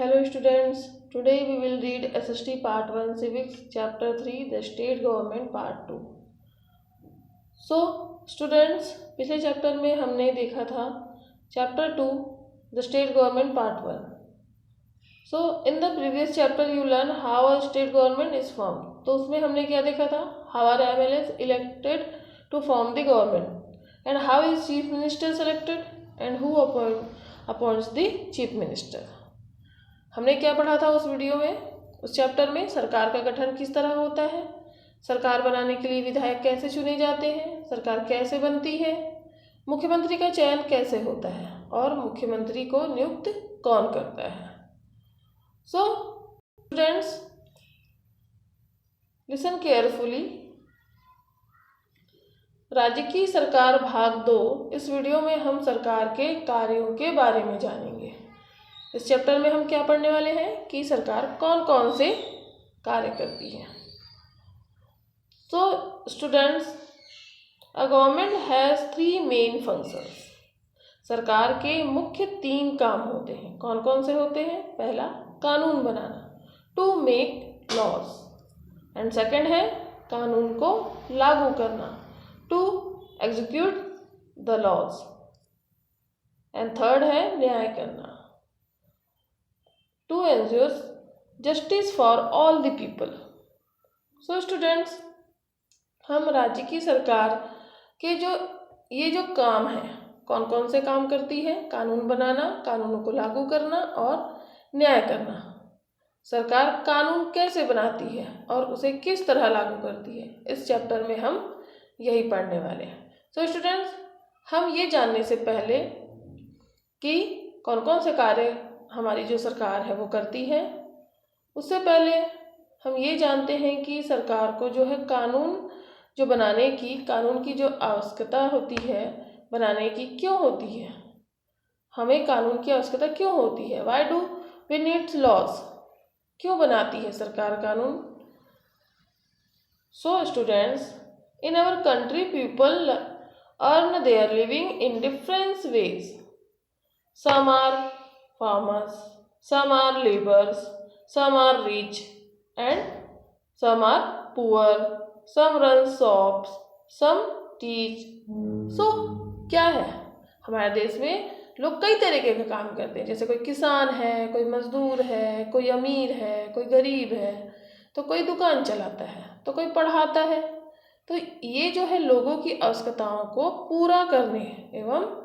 Hello students, today we will read SST Part 1 Civics Chapter 3 The State Government Part 2. Students, पिछले chapter में हमने देखा था Chapter 2 The State Government Part 1. In the previous chapter you learn how a state government is formed. तो उसमें हमने क्या देखा था? How are MLAs elected to form the government and how is chief minister selected and who appoints the chief minister. हमने क्या पढ़ा था उस वीडियो में, उस चैप्टर में? सरकार का गठन किस तरह होता है, सरकार बनाने के लिए विधायक कैसे चुने जाते हैं, सरकार कैसे बनती है, मुख्यमंत्री का चयन कैसे होता है और मुख्यमंत्री को नियुक्त कौन करता है. So students listen carefully. राज्य की सरकार भाग 2. इस वीडियो में हम सरकार के कार्यों के बारे में जानेंगे. इस चैप्टर में हम क्या पढ़ने वाले हैं कि सरकार कौन कौन से कार्य करती है. So students, a government has 3 main functions. सरकार के मुख्य 3 काम होते हैं. कौन कौन से होते हैं? पहला, कानून बनाना, to make laws, and second है कानून को लागू करना, to execute the laws, and third है न्याय करना, to ensure justice for all the people. So students, हम राज्य की सरकार के ये जो काम है, कौन कौन से काम करती है? कानून बनाना, कानूनों को लागू करना और न्याय करना. सरकार कानून कैसे बनाती है और उसे किस तरह लागू करती है, इस चैप्टर में हम यही पढ़ने वाले हैं. सो स्टूडेंट्स, हम ये जानने से पहले कि कौन कौन से कार्य हमारी जो सरकार है वो करती है, उससे पहले हम ये जानते हैं कि सरकार को जो है कानून जो बनाने की, कानून की जो आवश्यकता होती है बनाने की, क्यों होती है? हमें कानून की आवश्यकता क्यों होती है? Why do we needs laws? क्यों बनाती है सरकार कानून? So students, in our country people earn their living in different ways. Some are farmers, some are laborers, some are rich and some are poor, some run shops, some teach. So क्या है, हमारे देश में लोग कई तरीके के काम करते हैं. जैसे कोई किसान है, कोई मजदूर है, कोई अमीर है, कोई गरीब है, तो कोई दुकान चलाता है, तो कोई पढ़ाता है. तो ये जो है लोगों की आवश्यकताओं को पूरा करने एवं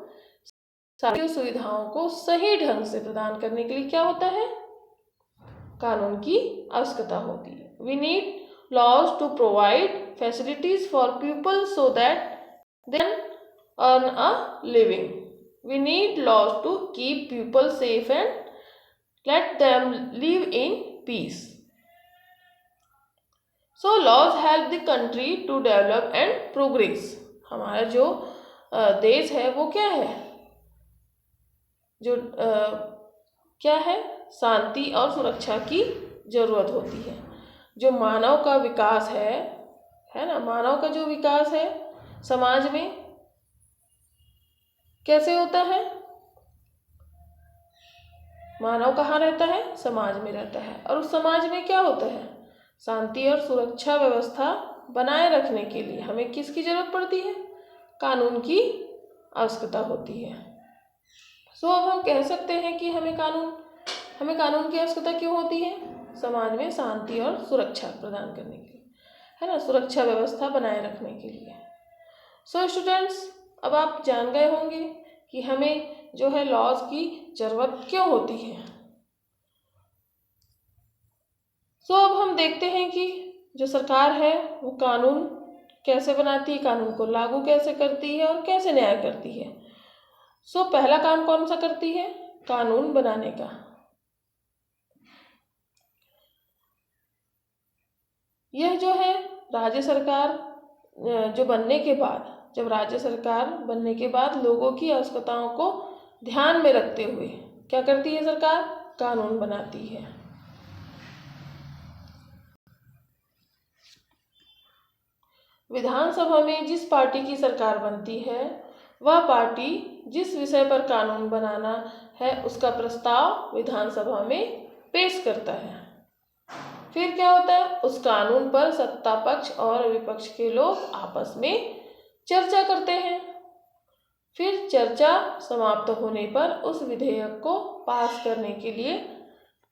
सारी सुविधाओं को सही ढंग से प्रदान करने के लिए क्या होता है? कानून की आवश्यकता होती है. We need laws to provide facilities for people so that they can earn a living. We need laws to keep people safe and let them live in peace. So laws help the country to develop and progress. हमारा जो देश है वो क्या है? जो क्या है? शांति और सुरक्षा की जरूरत होती है. जो मानव का विकास है ना, मानव का जो विकास है समाज में कैसे होता है? मानव कहाँ रहता है? समाज में रहता है. और उस समाज में क्या होता है? शांति और सुरक्षा व्यवस्था बनाए रखने के लिए हमें किसकी जरूरत पड़ती है? कानून की आवश्यकता होती है. सो अब हम कह सकते हैं कि हमें कानून की आवश्यकता क्यों होती है? समाज में शांति और सुरक्षा प्रदान करने के लिए, है ना, सुरक्षा व्यवस्था बनाए रखने के लिए. सो स्टूडेंट्स, अब आप जान गए होंगे कि हमें जो है लॉज की जरूरत क्यों होती है. सो अब हम देखते हैं कि जो सरकार है वो कानून कैसे बनाती है, कानून को लागू कैसे करती है और कैसे न्याय करती है. सो पहला काम कौन सा करती है? कानून बनाने का. यह जो है राज्य सरकार जो बनने के बाद, जब राज्य सरकार बनने के बाद लोगों की आवश्यकताओं को ध्यान में रखते हुए क्या करती है सरकार? कानून बनाती है. विधानसभा में जिस पार्टी की सरकार बनती है वह पार्टी जिस विषय पर कानून बनाना है उसका प्रस्ताव विधानसभा में पेश करता है। फिर क्या होता है, उस कानून पर सत्ता पक्ष और विपक्ष के लोग आपस में चर्चा करते हैं। फिर चर्चा समाप्त होने पर उस विधेयक को पास करने के लिए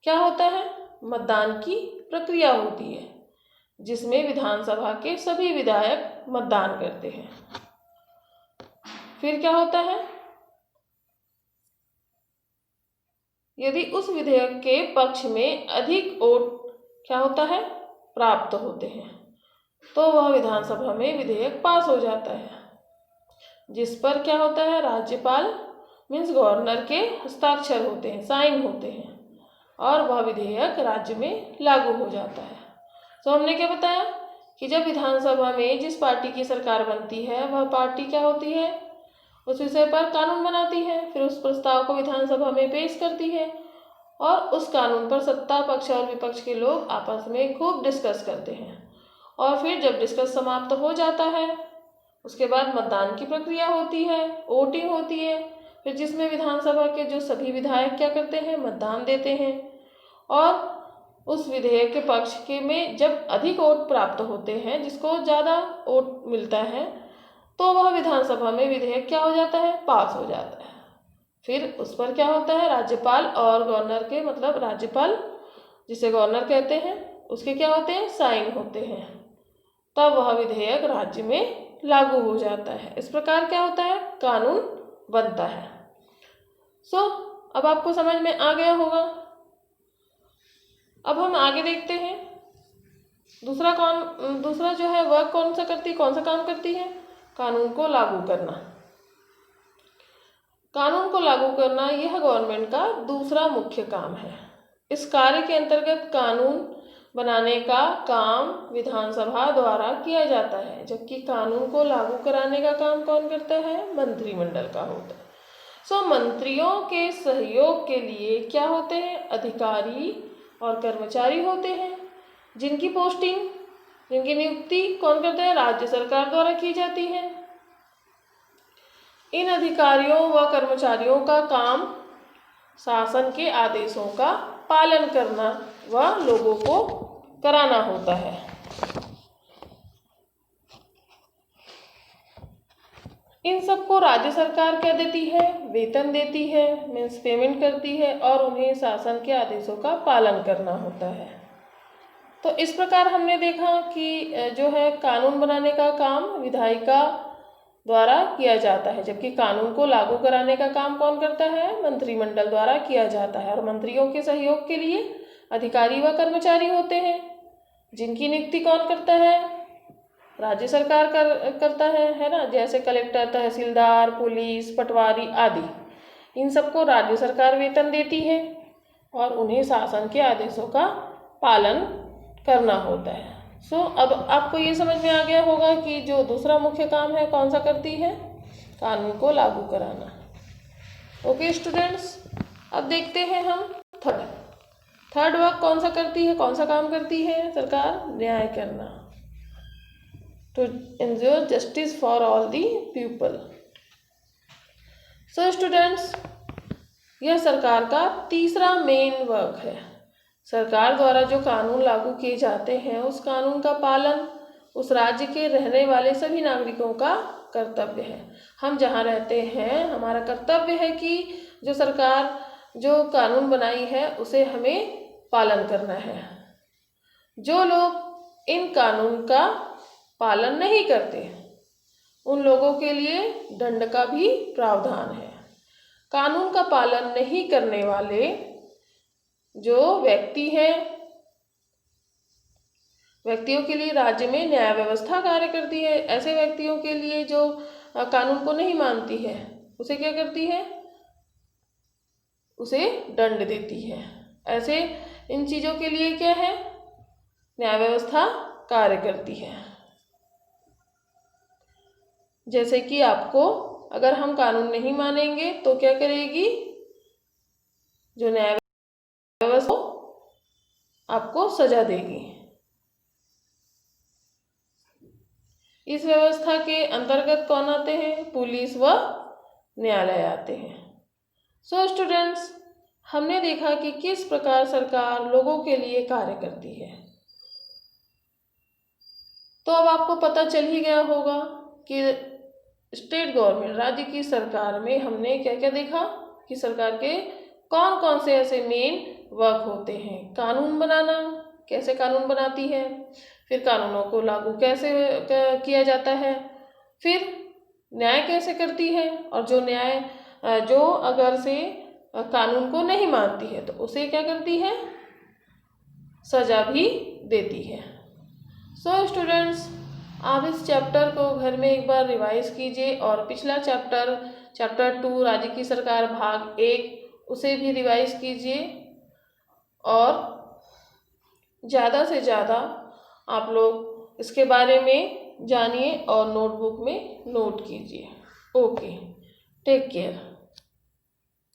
क्या होता है, मतदान की प्रक्रिया होती है, जिसमें विधानसभा के सभी विधायक मतदान करते हैं। फिर क्या होता है, यदि उस विधेयक के पक्ष में अधिक वोट क्या होता है, प्राप्त होते हैं, तो वह विधानसभा में विधेयक पास हो जाता है, जिस पर क्या होता है, राज्यपाल मीन्स गवर्नर के हस्ताक्षर होते हैं, साइन होते हैं, और वह विधेयक राज्य में लागू हो जाता है। तो हमने क्या बताया कि जब विधानसभा में जिस पार्टी की सरकार बनती है वह पार्टी क्या होती है, उस विषय पर कानून बनाती है, फिर उस प्रस्ताव को विधानसभा में पेश करती है और उस कानून पर सत्ता पक्ष और विपक्ष के लोग आपस में खूब डिस्कस करते हैं। और फिर जब डिस्कस समाप्त हो जाता है उसके बाद मतदान की प्रक्रिया होती है, वोटिंग होती है, फिर जिसमें विधानसभा के जो सभी विधायक क्या करते हैं, मतदान देते हैं, और उस विधेयक के पक्ष के में जब अधिक वोट प्राप्त होते हैं, जिसको ज़्यादा वोट मिलता है, तो वह विधानसभा में विधेयक क्या हो जाता है, पास हो जाता है। फिर उस पर क्या होता है, राज्यपाल और गवर्नर के मतलब राज्यपाल जिसे गवर्नर कहते हैं उसके क्या होते हैं, साइन होते हैं, तब वह विधेयक राज्य में लागू हो जाता है। इस प्रकार क्या होता है, कानून बनता है। अब आपको समझ में आ गया होगा। अब हम आगे देखते हैं दूसरा जो है वह कौन सा काम करती है, कानून को लागू करना। कानून को लागू करना यह गवर्नमेंट का दूसरा मुख्य काम है। इस कार्य के अंतर्गत कानून बनाने का काम विधानसभा द्वारा किया जाता है, जबकि कानून को लागू कराने का काम कौन करता है, मंत्रिमंडल का होता है। मंत्रियों के सहयोग के लिए क्या होते हैं, अधिकारी और कर्मचारी होते हैं, जिनकी नियुक्ति कौन करता है, राज्य सरकार द्वारा की जाती है। इन अधिकारियों व कर्मचारियों का काम शासन के आदेशों का पालन करना व लोगों को कराना होता है। इन सबको राज्य सरकार क्या देती है, वेतन देती है, मीन्स पेमेंट करती है, और उन्हें शासन के आदेशों का पालन करना होता है। तो इस प्रकार हमने देखा कि जो है कानून बनाने का काम विधायिका द्वारा किया जाता है, जबकि कानून को लागू कराने का काम कौन करता है, मंत्रिमंडल द्वारा किया जाता है। और मंत्रियों के सहयोग के लिए अधिकारी व कर्मचारी होते हैं, जिनकी नियुक्ति कौन करता है, राज्य सरकार करता है ना, जैसे कलेक्टर, तहसीलदार, पुलिस, पटवारी आदि। इन सबको राज्य सरकार वेतन देती है और उन्हें शासन के आदेशों का पालन करना होता है। अब आपको ये समझ में आ गया होगा कि जो दूसरा मुख्य काम है कौन सा करती है, कानून को लागू कराना। ओके स्टूडेंट्स, अब देखते हैं हम थर्ड वर्क कौन सा काम करती है सरकार, न्याय करना, to ensure justice for all the people. Students, यह सरकार का तीसरा मेन वर्क है। सरकार द्वारा जो कानून लागू किए जाते हैं उस कानून का पालन उस राज्य के रहने वाले सभी नागरिकों का कर्तव्य है। हम जहाँ रहते हैं हमारा कर्तव्य है कि जो सरकार जो कानून बनाई है उसे हमें पालन करना है। जो लोग इन कानून का पालन नहीं करते उन लोगों के लिए दंड का भी प्रावधान है। कानून का पालन नहीं करने वाले जो व्यक्ति हैं, व्यक्तियों के लिए राज्य में न्याय व्यवस्था कार्य करती है। ऐसे व्यक्तियों के लिए जो कानून को नहीं मानती है उसे क्या करती है, उसे दंड देती है। ऐसे इन चीज़ों के लिए क्या है, न्याय व्यवस्था कार्य करती है। जैसे कि आपको अगर हम कानून नहीं मानेंगे तो क्या करेगी, जो न्याय व्यवस्था आपको सजा देगी। इस व्यवस्था के अंतर्गत कौन आते हैं, पुलिस व न्यायालय आते हैं। सो स्टूडेंट्स, हमने देखा कि किस प्रकार सरकार लोगों के लिए कार्य करती है। तो अब आपको पता चल ही गया होगा कि स्टेट गवर्नमेंट, राज्य की सरकार में हमने क्या क्या देखा कि सरकार के कौन कौन से ऐसे मेन वर्क होते हैं। कानून बनाना, कैसे कानून बनाती है, फिर कानूनों को लागू कैसे किया जाता है, फिर न्याय कैसे करती है, और जो अगर से कानून को नहीं मानती है तो उसे क्या करती है, सजा भी देती है। सो स्टूडेंट्स, आप इस चैप्टर को घर में एक बार रिवाइज कीजिए और पिछला चैप्टर 2 राज्य की सरकार भाग 1 उसे भी रिवाइज कीजिए और ज़्यादा से ज़्यादा आप लोग इसके बारे में जानिए और नोटबुक में नोट कीजिए। Okay, take care.